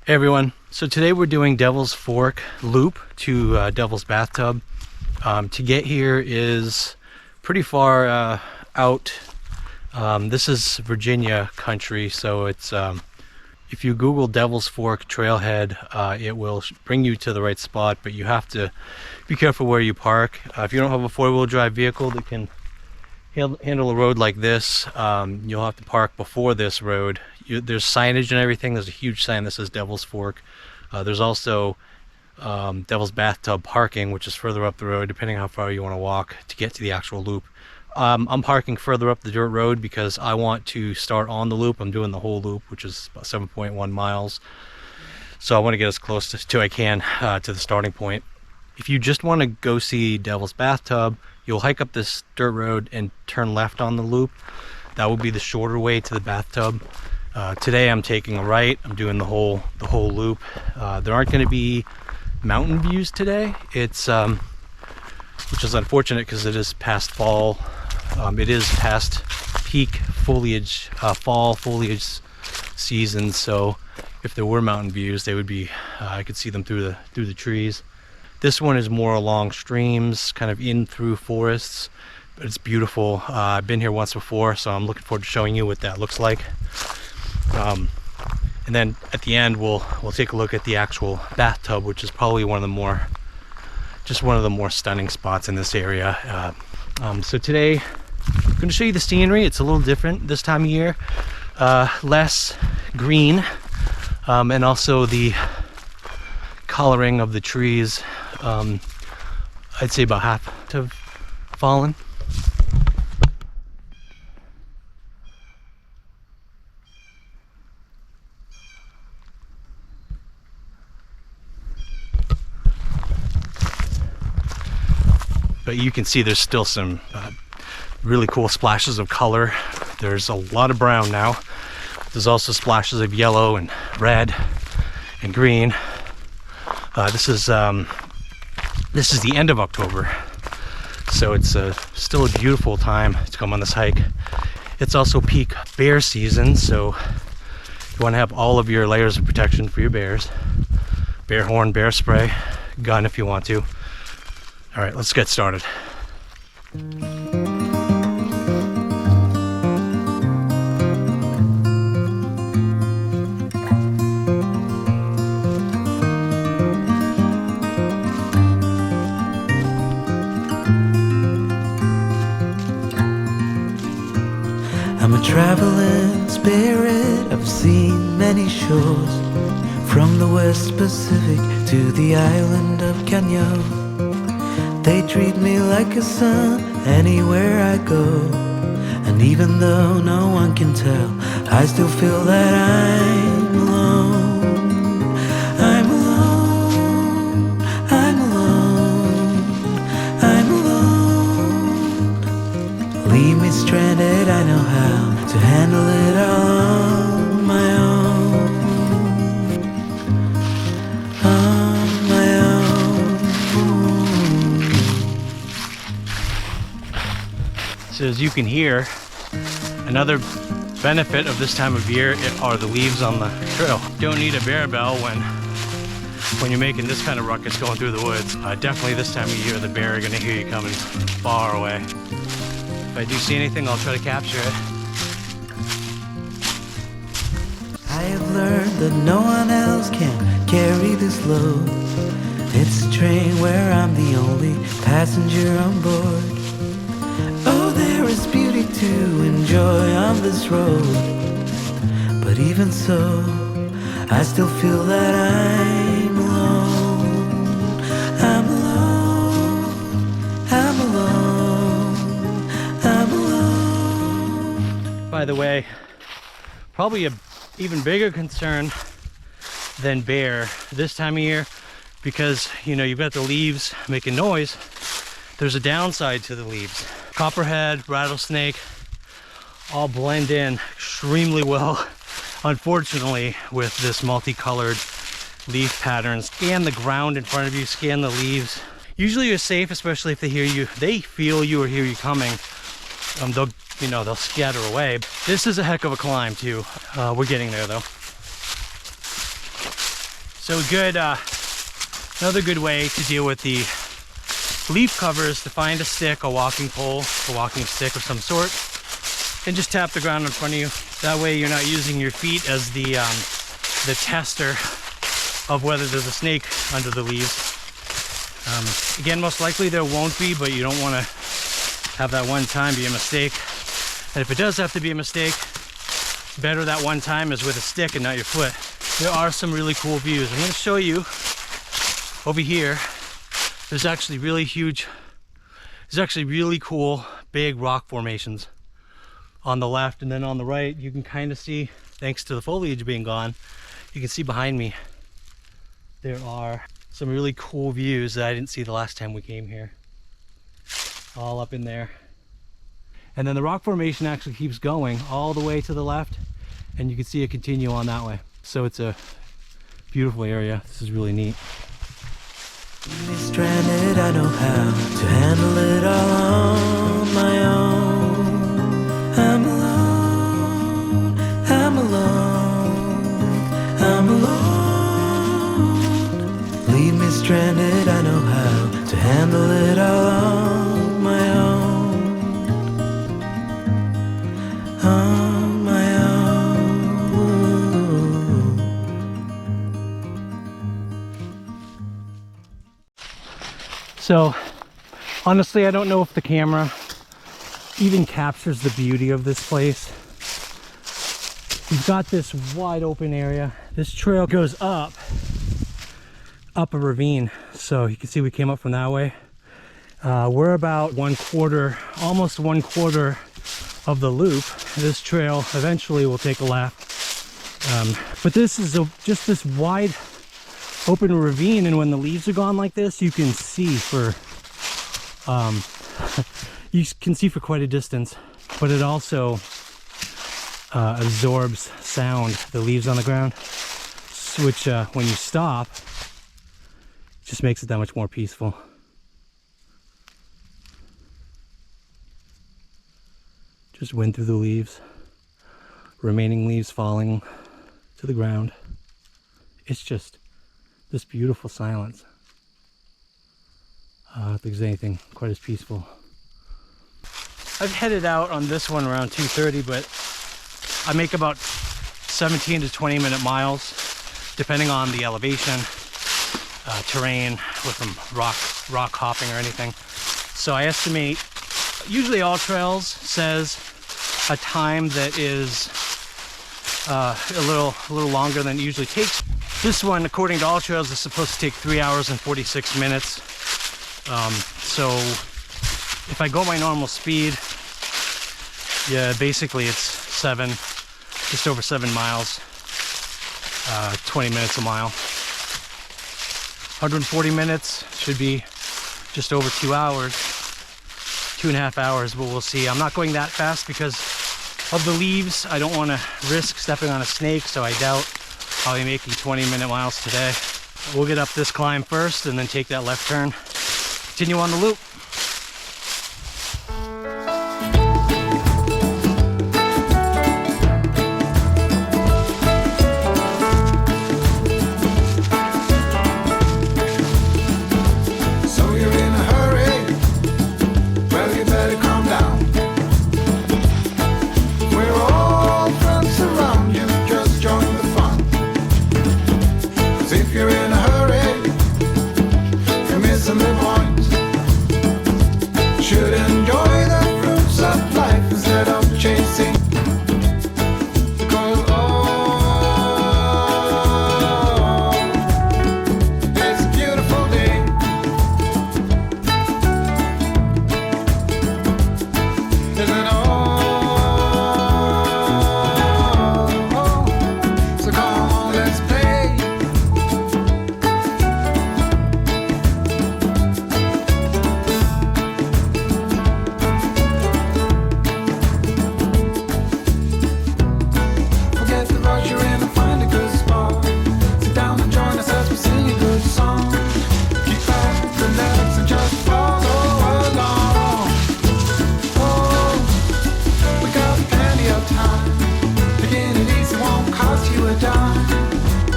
Hey everyone, so today we're doing Devil's Fork loop to Devil's Bathtub. To get here is pretty far out. This is Virginia country, so it's if you Google Devil's Fork trailhead, it will bring you to the right spot, but you have to be careful where you park. If you don't have a four-wheel drive vehicle that can handle a road like this, you'll have to park before this road. There's signage and everything. There's a huge sign that says Devil's Fork. There's also Devil's Bathtub parking, which is further up the road, depending on how far you want to walk to get to the actual loop. I'm parking further up the dirt road because I want to start on the loop. I'm doing the whole loop, which is about 7.1 miles. So I want to get as close to I can to the starting point. If you just want to go see Devil's Bathtub, you'll hike up this dirt road and turn left on the loop. That will be the shorter way to the bathtub. Today I'm taking a right. I'm doing the whole loop. There aren't going to be mountain views today. It's which is unfortunate because it is past fall. It is past peak foliage, fall foliage season. So if there were mountain views, they would be. I could see them through the trees. This one is more along streams, kind of in through forests, but it's beautiful. I've been here once before, so I'm looking forward to showing you what that looks like. And then at the end, we'll take a look at the actual bathtub, which is probably one of the more stunning spots in this area. So today, I'm going to show you the scenery. It's a little different this time of year, less green, and also the coloring of the trees. I'd say about half have fallen. But you can see there's still some really cool splashes of color. There's a lot of brown now. There's also splashes of yellow and red and green. This is the end of October, so it's still a beautiful time to come on this hike. It's also peak bear season, so you want to have all of your layers of protection for your bears. Bear horn, bear spray, gun if you want to. All right, let's get started. I'm a traveling spirit, I've seen many shores, from the West Pacific to the island of Kenya. They treat me like a son anywhere I go, and even though no one can tell, I still feel that I'm alone. I'm alone, I'm alone, I'm alone. Leave me stranded, I know how to handle it all on my own. On my own. So as you can hear, another benefit of this time of year are the leaves on the trail. Don't need a bear bell when you're making this kind of ruckus going through the woods. Definitely this time of year, the bear are gonna hear you coming far away. If I do see anything, I'll try to capture it. I have learned that no one else can carry this load. It's a train where I'm the only passenger on board. Oh, there is beauty to enjoy on this road, but even so, I still feel that I'm alone. I'm alone, I'm alone, I'm alone. By the way, probably a even bigger concern than bear this time of year, because you've got the leaves making noise. There's a downside to the leaves. Copperhead, rattlesnake, all blend in extremely well, unfortunately, with this multicolored leaf pattern. Scan the ground in front of you, scan the leaves. Usually you're safe, especially if they feel you or hear you coming. They'll scatter away. This is a heck of a climb too. We're getting there though. So another good way to deal with the leaf cover is to find a stick, a walking pole, a walking stick of some sort, and just tap the ground in front of you. That way you're not using your feet as the tester of whether there's a snake under the leaves. Again, most likely there won't be, but you don't want to have that one time be a mistake. And if it does have to be a mistake, better that one time is with a stick and not your foot. There are some really cool views. I'm going to show you over here. There's actually really cool big rock formations on the left, and then on the right you can kind of see, thanks to the foliage being gone, you can see behind me there are some really cool views that I didn't see the last time we came here, all up in there. And then the rock formation actually keeps going all the way to the left, and you can see it continue on that way. So it's a beautiful area. This is really neat. Stranded, I know how to handle it all on my own. I'm alone, I'm alone, I'm alone. Leave me stranded, I know how to handle it all on my own. On my own. So honestly, I don't know if the camera even captures the beauty of this place. You've got this wide open area. This trail goes up a ravine. So you can see we came up from that way. We're about almost one quarter of the loop. This trail eventually will take a left. But this is just this wide open ravine, and when the leaves are gone like this, you can see for quite a distance. But it also absorbs sound, the leaves on the ground, which when you stop, just makes it that much more peaceful. Just wind through the leaves, remaining leaves falling to the ground. It's just this beautiful silence. I don't think there's anything quite as peaceful. I've headed out on this one around 2:30, but I make about 17 to 20 minute miles, depending on the elevation, terrain, with some rock hopping or anything. So I estimate, usually All Trails says a time that is a little longer than it usually takes. This one, according to All Trails, is supposed to take 3 hours and 46 minutes. So if I go my normal speed, yeah, basically it's just over 7 miles, 20 minutes a mile. 140 minutes should be just over 2 hours, 2.5 hours, but we'll see. I'm not going that fast because of the leaves. I don't want to risk stepping on a snake, so I doubt I'll be making 20-minute miles today. We'll get up this climb first and then take that left turn, continue on the loop.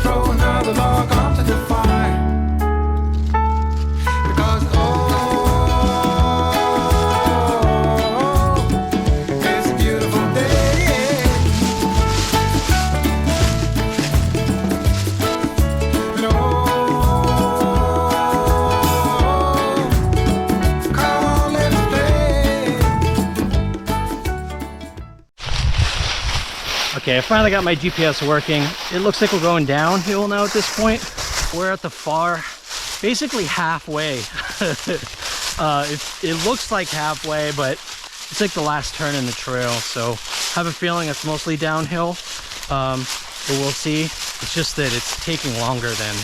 Throw another log onto Okay, I finally got my GPS working. It looks like we're going downhill now at this point. We're at the far, basically halfway. It looks like halfway, but it's like the last turn in the trail. So I have a feeling it's mostly downhill, but we'll see. It's just that it's taking longer than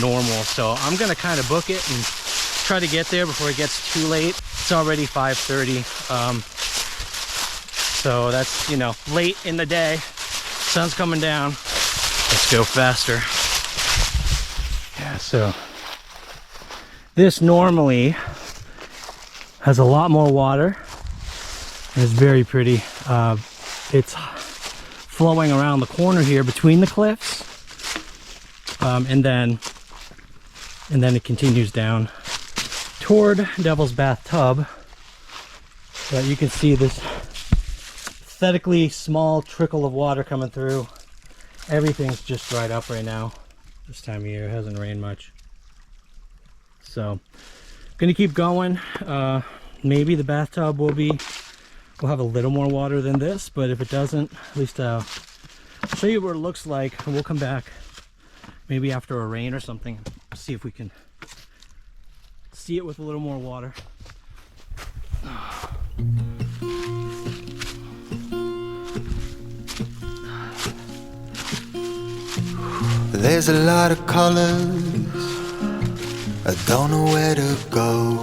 normal. So I'm gonna kind of book it and try to get there before it gets too late. It's already 5:30. So that's, you know, late in the day. Sun's coming down. Let's go faster. Yeah, so this normally has a lot more water. And it's very pretty. It's flowing around the corner here between the cliffs. And then it continues down toward Devil's Bathtub. But you can see this pathetically small trickle of water coming through. Everything's just dried up right now. This time of year it hasn't rained much. So gonna keep going. Maybe the bathtub will have a little more water than this, but if it doesn't, at least I'll show you what it looks like, and we'll come back maybe after a rain or something, see if we can see it with a little more water. There's a lot of colors, I don't know where to go.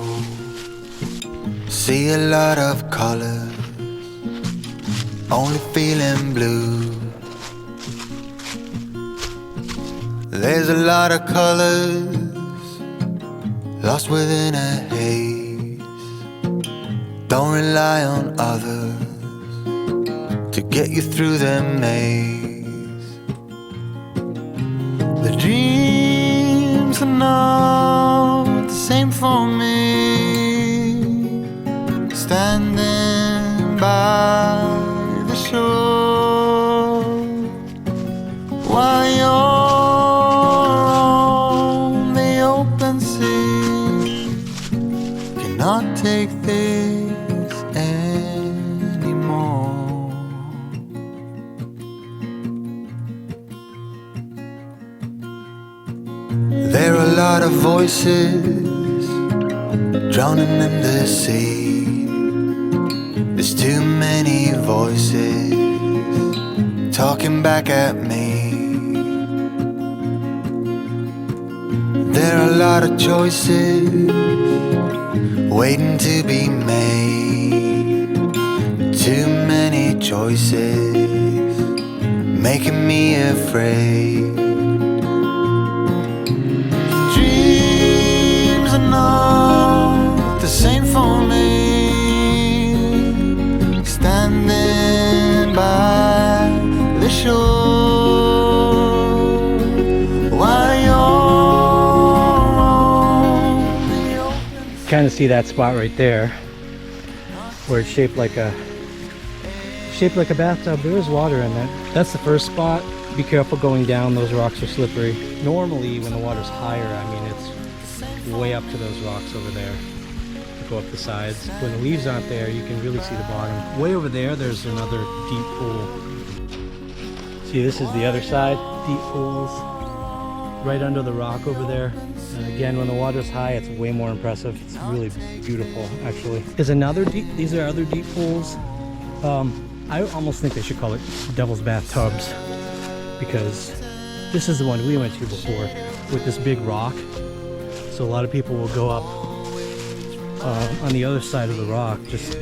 See a lot of colors, only feeling blue. There's a lot of colors, lost within a haze. Don't rely on others to get you through the maze. The dreams are not the same for me. Standing by the shore while you're on the open sea. Cannot take this anymore. There are a lot of voices drowning in the sea. There's too many voices talking back at me. There are a lot of choices waiting to be made. Too many choices making me afraid. Dreams are not the same for me. Standing by the shore while you're on the open. Kind of see that spot right there where it's shaped like a bathtub. There is water in it. That's the first spot. Be careful going down, those rocks are slippery. Normally when the water's higher, I mean, it's way up to those rocks over there to go up the sides. When the leaves aren't there, you can really see the bottom. Way over there, there's another deep pool. See, this is the other side, deep pools right under the rock over there. And again, when the water's high, it's way more impressive. It's really beautiful, actually. These are other deep pools. I almost think they should call it Devil's Bathtubs, because this is the one we went to before with this big rock. So a lot of people will go up on the other side of the rock, just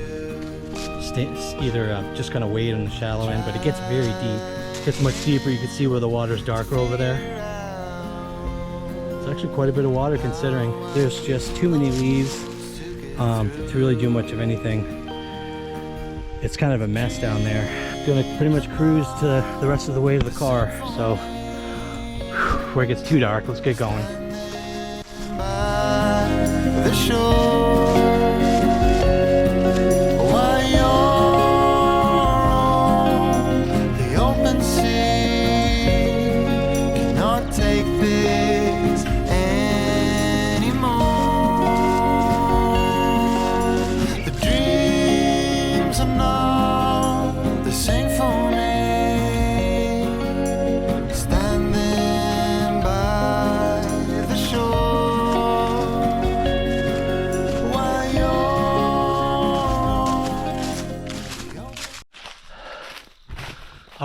kind of wade in the shallow end, but it gets very deep. It gets much deeper. You can see where the water's darker over there. It's actually quite a bit of water considering there's just too many leaves to really do much of anything. It's kind of a mess down there. Gonna pretty much cruise to the rest of the way to the car. So before it gets too dark, let's get going. By the shore while you're on the open sea. Cannot take this anymore. The dreams are not the same for me.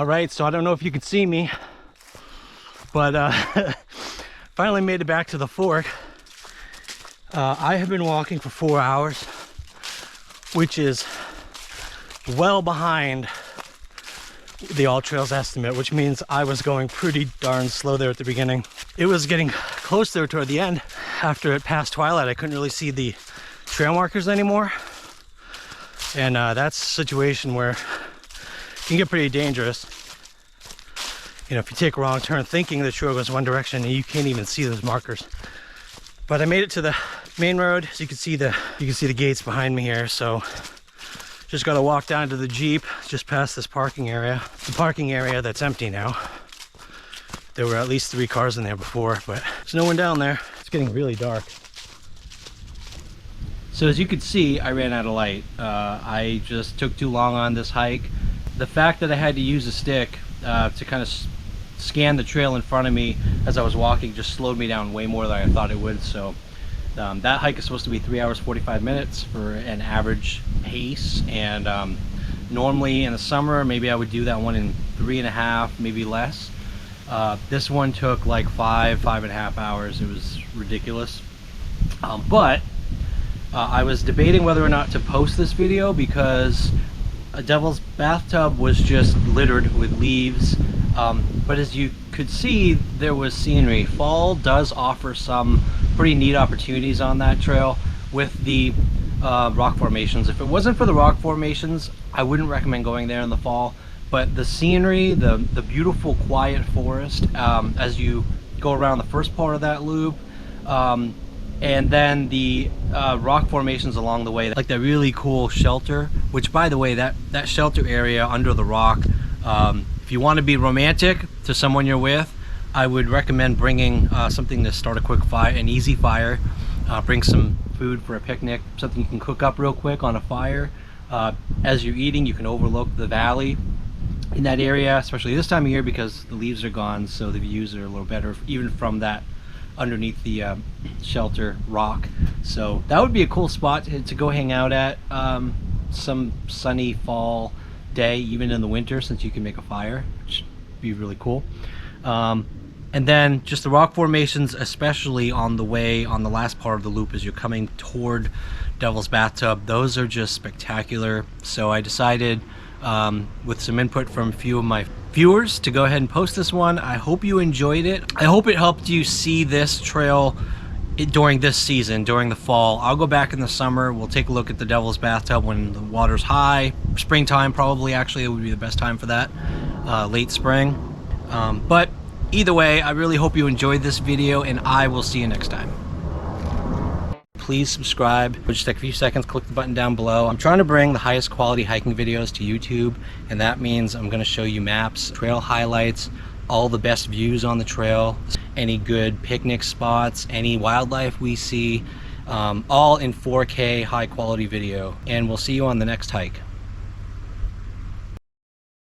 right, so I don't know if you can see me, but finally made it back to the fork. I have been walking for 4 hours, which is well behind the All Trails estimate, which means I was going pretty darn slow there at the beginning. It was getting close there toward the end. After it passed twilight, I couldn't really see the trail markers anymore. And that's a situation where it can get pretty dangerous. You know, if you take a wrong turn thinking the trail goes one direction and you can't even see those markers. But I made it to the main road, so you can see the gates behind me here. So just got to walk down to the Jeep just past this parking area. The parking area that's empty now. There were at least 3 cars in there before, but there's no one down there. It's getting really dark. So as you can see, I ran out of light. I just took too long on this hike. The fact that I had to use a stick to kind of scan the trail in front of me as I was walking just slowed me down way more than I thought it would. So that hike is supposed to be 3 hours 45 minutes for an average pace, and normally in the summer maybe I would do that one in 3.5, maybe less. This one took like 5.5 hours. It was ridiculous. But I was debating whether or not to post this video because Devil's Bathtub was just littered with leaves. But as you could see, there was scenery. Fall does offer some pretty neat opportunities on that trail with the rock formations. If it wasn't for the rock formations, I wouldn't recommend going there in the fall. But the scenery, the beautiful quiet forest, as you go around the first part of that loop, and then the rock formations along the way, like that really cool shelter, which by the way, that shelter area under the rock, if you want to be romantic to someone you're with, I would recommend bringing something to start a quick fire, an easy fire. Bring some food for a picnic, something you can cook up real quick on a fire. As you're eating, you can overlook the valley in that area, especially this time of year because the leaves are gone, so the views are a little better even from that underneath the shelter rock. So that would be a cool spot to go hang out at some sunny fall day, even in the winter, since you can make a fire, which would be really cool. And then just the rock formations, especially on the way on the last part of the loop as you're coming toward Devil's Bathtub, those are just spectacular. So I decided with some input from a few of my viewers to go ahead and post this one. I hope you enjoyed it. I hope it helped you see this trail during this season, during the fall. I'll go back in the summer. We'll take a look at the Devil's Bathtub when the water's high. Springtime probably, actually, it would be the best time for that. Late spring. But either way, I really hope you enjoyed this video, and I will see you next time. Please subscribe. Just take a few seconds, click the button down below. I'm trying to bring the highest quality hiking videos to YouTube, and that means I'm going to show you maps, trail highlights, all the best views on the trail, any good picnic spots, any wildlife we see, all in 4K high quality video. And we'll see you on the next hike.